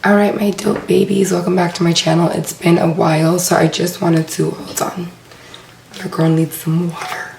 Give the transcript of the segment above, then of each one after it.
Alright, my dope babies, welcome back to my channel. It's been a while, so I just wanted to, hold on, your girl needs some water.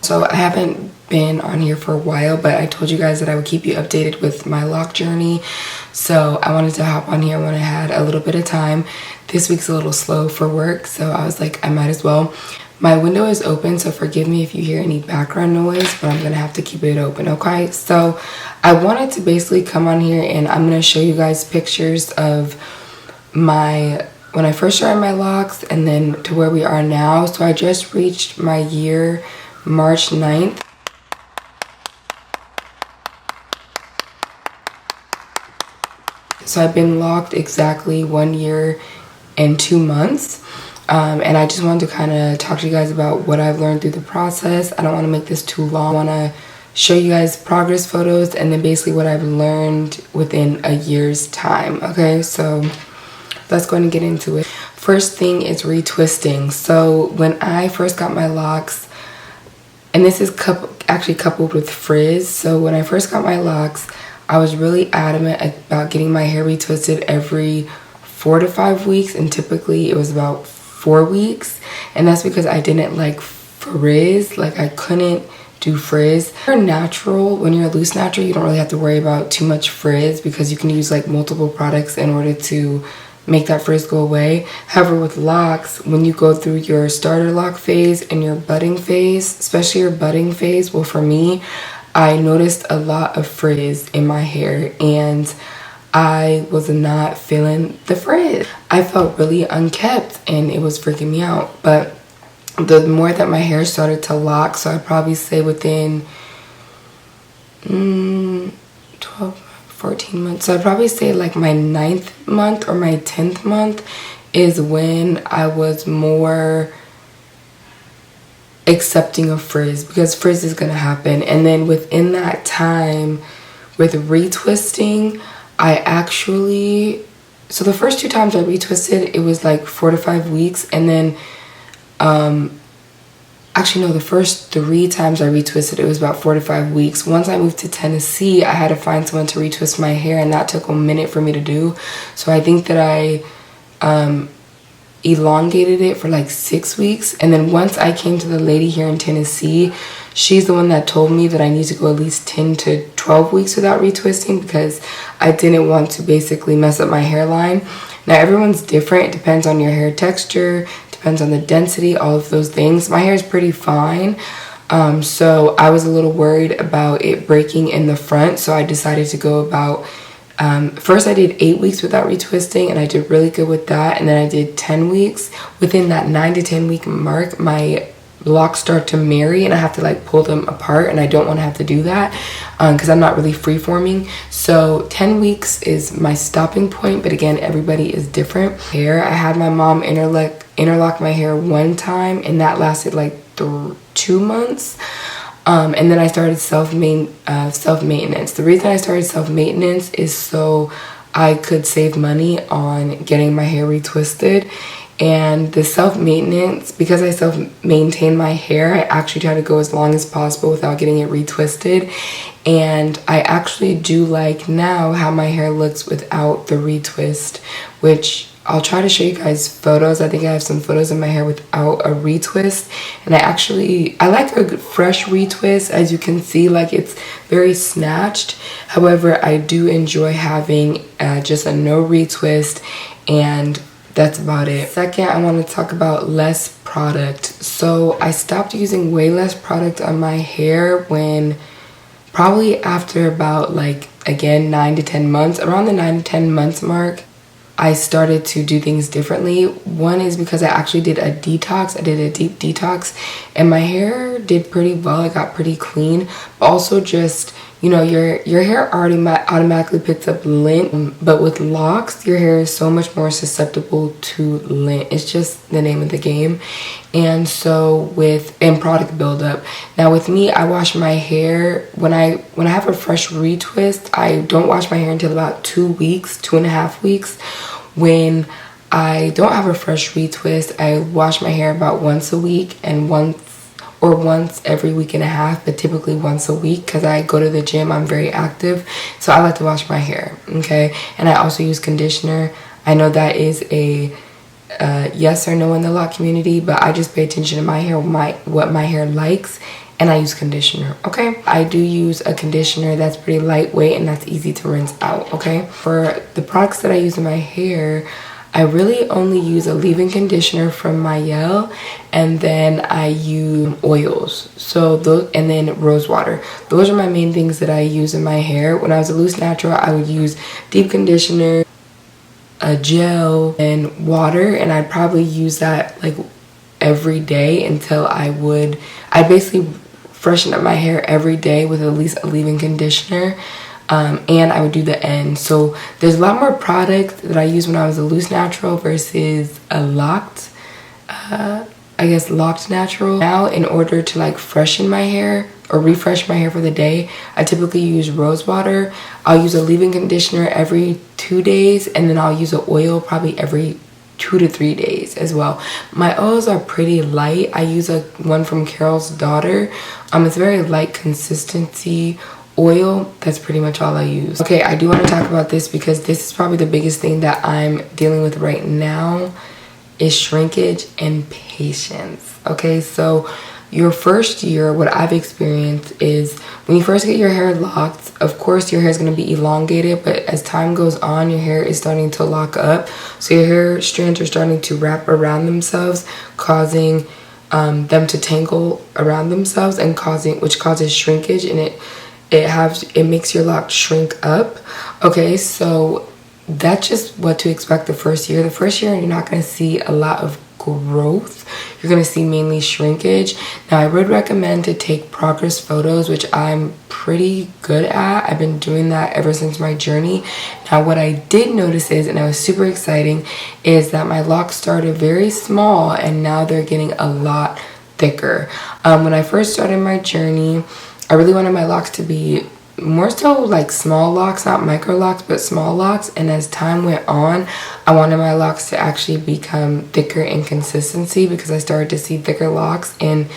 So I haven't been on here for a while, but I told you guys that I would keep you updated with my lock journey. So I wanted to hop on here when I had a little bit of time. This week's a little slow for work, so I was like, I might as well. My window is open, so forgive me if you hear any background noise, but I'm gonna have to keep it open, okay? So I wanted to basically come on here and I'm gonna show you guys pictures of when I first started my locks and then to where we are now. So I just reached my year, March 9th. So I've been locked exactly 1 year and 2 months. And I just wanted to kind of talk to you guys about what I've learned through the process. I don't want to make this too long. I want to show you guys progress photos and then basically what I've learned within a year's time. Okay, so let's go ahead and get into it. First thing is retwisting. So when I first got my locks, and this is actually coupled with frizz. So when I first got my locks, I was really adamant about getting my hair retwisted every 4 to 5 weeks, and typically it was about 4 weeks, and that's because I didn't like frizz. Like, I couldn't do frizz. When you're natural, when you're a loose natural, you don't really have to worry about too much frizz because you can use like multiple products in order to make that frizz go away. However, with locks, when you go through your starter lock phase and your budding phase, especially your budding phase, well, for me, I noticed a lot of frizz in my hair and I was not feeling the frizz. I felt really unkept and it was freaking me out. But the more that my hair started to lock, so I'd probably say within 12, 14 months. So I'd probably say like my 9th month or my 10th month is when I was more accepting of frizz, because frizz is gonna happen. And then within that time with retwisting, so the first 2 times I retwisted, it was like 4 to 5 weeks. And then, actually no, the first 3 times I retwisted, it was about 4 to 5 weeks. Once I moved to Tennessee, I had to find someone to retwist my hair, and that took a minute for me to do. So I think that I elongated it for like 6 weeks. And then once I came to the lady here in Tennessee, she's the one that told me that I need to go at least 10 to 12 weeks without retwisting because I didn't want to basically mess up my hairline. Now, everyone's different. It depends on your hair texture, depends on the density, all of those things. My hair is pretty fine. So I was a little worried about it breaking in the front. So I decided to go about, first I did 8 weeks without retwisting and I did really good with that. And then I did 10 weeks. Within that 9 to 10 week mark, my locks start to marry and I have to like pull them apart, and I don't want to have to do that because I'm not really free-forming. So 10 weeks is my stopping point, but again, everybody is different. Hair, I had my mom interlock my hair 1 time and that lasted like 2 months. And then I started self-maintenance. The reason I started self-maintenance is so I could save money on getting my hair retwisted. And the self-maintenance, because I self-maintain my hair, I actually try to go as long as possible without getting it retwisted. And I actually do like now how my hair looks without the retwist, which I'll try to show you guys photos. I think I have some photos of my hair without a retwist. And I like a fresh retwist. As you can see, like, it's very snatched. However, I do enjoy having just a no retwist, and that's about it. Second, I want to talk about less product. So I stopped using way less product on my hair when probably after about, like, again, 9 to 10 months. Around the 9 to 10 months mark, I started to do things differently. One is because I actually did a detox. I did a deep detox and my hair did pretty well. It got pretty clean. But also just, you know, your hair already automatically picks up lint, but with locks, your hair is so much more susceptible to lint. It's just the name of the game. And so and product buildup. Now with me, I wash my hair when I have a fresh retwist. I don't wash my hair until about 2 weeks, 2.5 weeks. When I don't have a fresh retwist, I wash my hair about once a week, and or once every week and a half, but typically once a week because I go to the gym. I'm very active, so I like to wash my hair, okay? And I also use conditioner. I know that is a yes or no in the lock community, but I just pay attention to my hair, what my hair likes, and I use conditioner, okay? I do use a conditioner that's pretty lightweight and that's easy to rinse out, okay? For the products that I use in my hair, I really only use a leave-in conditioner from Mayel, and then I use oils, so those, and then rose water. Those are my main things that I use in my hair. When I was a loose natural, I would use deep conditioner, a gel, and water, and I'd probably use that like every day until I'd basically freshen up my hair every day with at least a leave-in conditioner. And I would do the ends. So there's a lot more product that I used when I was a loose natural versus a locked, locked natural. Now, in order to like freshen my hair or refresh my hair for the day, I typically use rose water. I'll use a leave-in conditioner every 2 days, and then I'll use an oil probably every 2 to 3 days as well. My oils are pretty light. I use one from Carol's Daughter. It's very light consistency oil. That's pretty much all I use. Okay, I do want to talk about this because this is probably the biggest thing that I'm dealing with right now is shrinkage and patience. Okay, so your first year, what I've experienced is when you first get your hair locked, of course your hair is going to be elongated, but as time goes on, your hair is starting to lock up. So your hair strands are starting to wrap around themselves, causing them to tangle around themselves, and which causes shrinkage, and it makes your lock shrink up. Okay, so that's just what to expect the first year. The first year, you're not going to see a lot of growth. You're going to see mainly shrinkage. Now, I would recommend to take progress photos, which I'm pretty good at. I've been doing that ever since my journey. Now, what I did notice is, and I was super exciting, is that my locks started very small and now they're getting a lot thicker. When I first started my journey, I really wanted my locks to be more so like small locks, not micro locks, but small locks. And as time went on, I wanted my locks to actually become thicker in consistency because I started to see thicker locks, and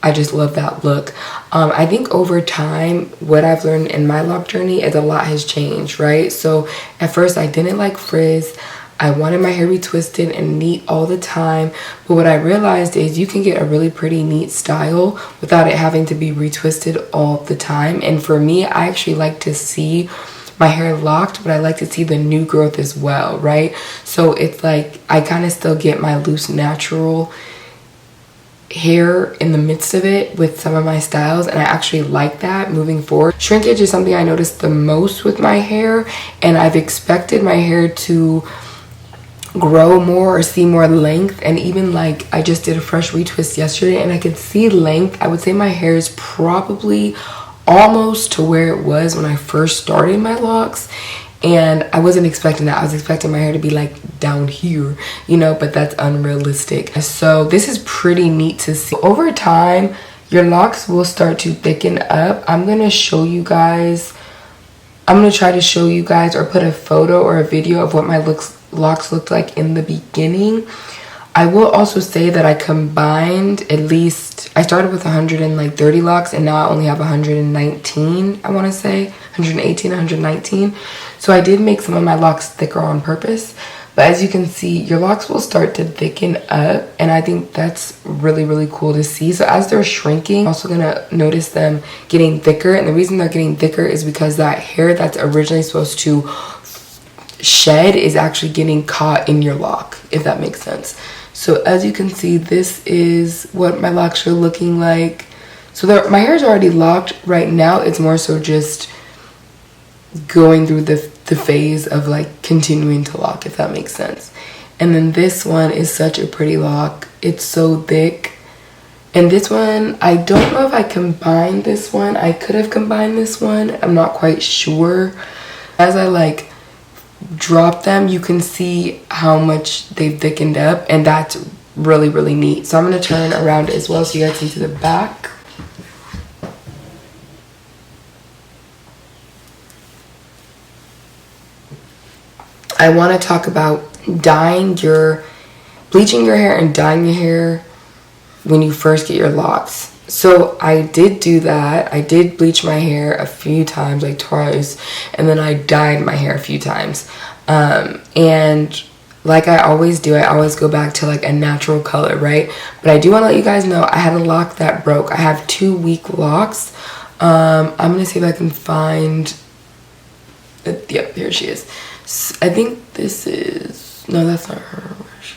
I just love that look. I think over time, what I've learned in my lock journey is a lot has changed, right? So at first I didn't like frizz. I wanted my hair retwisted and neat all the time, but what I realized is you can get a really pretty neat style without it having to be retwisted all the time. And for me, I actually like to see my hair locked, but I like to see the new growth as well, right? So it's like I kind of still get my loose natural hair in the midst of it with some of my styles, and I actually like that moving forward. Shrinkage is something I noticed the most with my hair, and I've expected my hair to grow more or see more length. And even like I just did a fresh retwist yesterday and I could see length. I would say my hair is probably almost to where it was when I first started my locks, and I wasn't expecting that. I was expecting my hair to be like down here, you know, but that's unrealistic. So this is pretty neat to see. Over time, your locks will start to thicken up. I'm going to try to show you guys or put a photo or a video of what my locks looked like in the beginning. I will also say that I combined I started with 130 locks, and now I only have 119, I want to say 118, 119. So I did make some of my locks thicker on purpose, but as you can see, your locks will start to thicken up, and I think that's really, really cool to see. So as they're shrinking, I'm also gonna notice them getting thicker, and the reason they're getting thicker is because that hair that's originally supposed to shed is actually getting caught in your lock, if that makes sense. So as you can see, this is what my locks are looking like. So my hair is already locked right now. It's more so just going through the phase of like continuing to lock, if that makes sense. And then this one is such a pretty lock. It's so thick. And this one, I don't know if I combined this one. I could have combined this one. I'm not quite sure. As I like drop them, you can see how much they've thickened up, and that's really, really neat. So I'm going to turn around as well so you guys can see the back. I want to talk about bleaching your hair and dyeing your hair when you first get your locks. So I did do that. I did bleach my hair a few times, like twice, and then I dyed my hair a few times. And like I always do, I always go back to like a natural color, right? But I do want to let you guys know I had a lock that broke. I have 2 weak locks. I'm gonna see if I can find it. Yep, here she is. I think this is, no, that's not her. Where is she?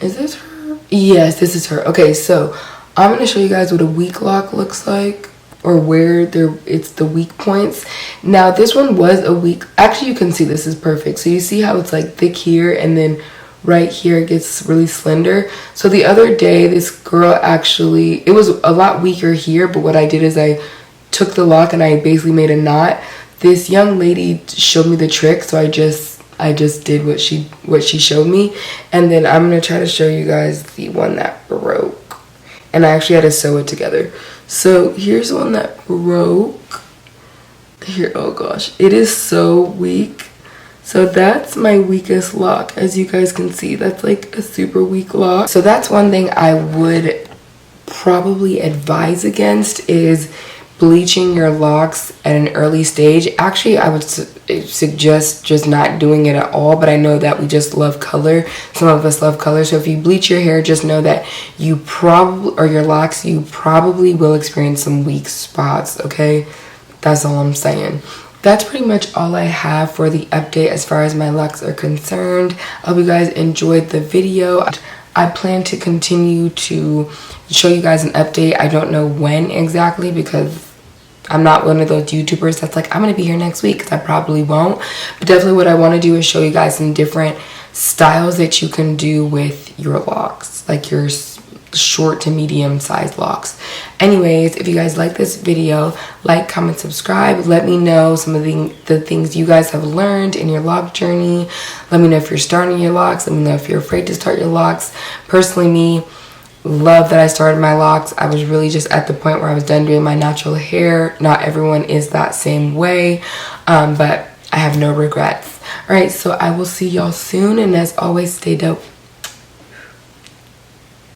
Is this her? Yes, this is her. Okay, so I'm gonna show you guys what a weak lock looks like, or where it's the weak points. Now this one was a weak, actually you can see this is perfect. So you see how it's like thick here, and then right here it gets really slender. So the other day this girl actually, it was a lot weaker here, but what I did is I took the lock and I basically made a knot. This young lady showed me the trick, so I just did what she showed me. And then I'm gonna try to show you guys the one that broke, and I actually had to sew it together. So here's one that broke here. Oh gosh, it is so weak. So that's my weakest lock. As you guys can see, that's like a super weak lock. So that's one thing I would probably advise against, is bleaching your locks at an early stage. Actually, I would suggest just not doing it at all, but I know that we just love color. Some of us love color. So if you bleach your hair, just know that you probably, or your locks, you probably will experience some weak spots, okay? That's all I'm saying. That's pretty much all I have for the update as far as my locks are concerned. I hope you guys enjoyed the video. I plan to continue to show you guys an update. I don't know when exactly, because I'm not one of those YouTubers that's like, I'm going to be here next week, because I probably won't. But definitely what I want to do is show you guys some different styles that you can do with your locks, like your short to medium size locks. Anyways, if you guys like this video, like, comment, subscribe. Let me know some of the things you guys have learned in your lock journey. Let me know if you're starting your locks. Let me know if you're afraid to start your locks. Personally, me, love that I started my locks. I was really just at the point where I was done doing my natural hair. Not everyone is that same way, but I have no regrets. All right, so I will see y'all soon, and as always, stay dope.